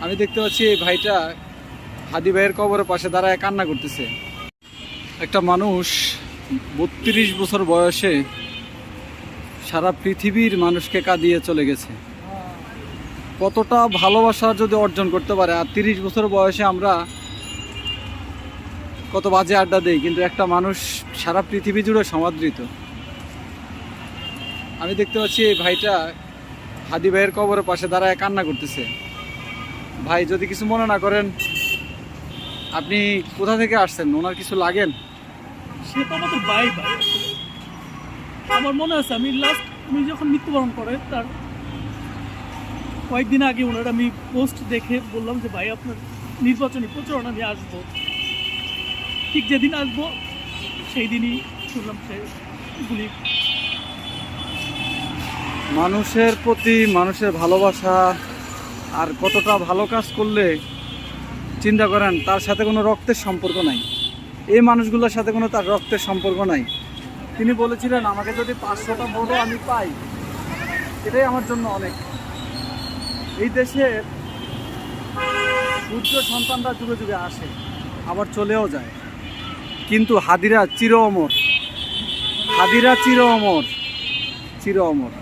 আমি দেখতে পাচ্ছি এই ভাইটা হাদি ভাইয়ের কবরের পাশে দাঁড়ায় কান্না করতেছে। একটা মানুষ 32 বছর বয়সে সারা পৃথিবীর মানুষকে কাঁদিয়ে চলে গেছে। কতটা ভালোবাসা যদি অর্জন করতে পারে, আর 30 বছর বয়সে আমরা কত বাজে আড্ডা দেই, কিন্তু একটা মানুষ সারা পৃথিবী জুড়ে সমাদৃত। আমি দেখতে পাচ্ছি এই ভাইটা হাদি ভাইয়ের কবরের পাশে দাঁড়ায় কান্না করতেছে। ভাই, যদি কিছু মনে না করেন, আপনি কোথা থেকে আসছেন? ওনার কিছু লাগেন? সে তো আমাদের ভাই আসলে। আমার মনে আছে উনি যখন মৃত্যুবরণ করে তার কয়েকদিন আগে ওনার আমি পোস্ট দেখে বললাম যে ভাই আপনার নির্বাচনী প্রচারণা আমি আসবো। ঠিক যেদিন আসবো সেই দিনই শুনলাম সে গুলি। মানুষের প্রতি মানুষের ভালোবাসা, আর কতটা ভালো কাজ করলে চিন্তা করেন, তার সাথে কোনো রক্তের সম্পর্ক নাই। এই মানুষগুলোর সাথে কোনো তার রক্তের সম্পর্ক নাই। তিনি বলেছিলেন, আমাকে যদি 500টা ভোটও আমি পাই, এটাই আমার জন্য অনেক। এই দেশে সূর্য সন্তানরা যুগে যুগে আসে, আবার চলেও যায়, কিন্তু হাদিরা চির অমর। হাদিরা চির অমর, চির অমর।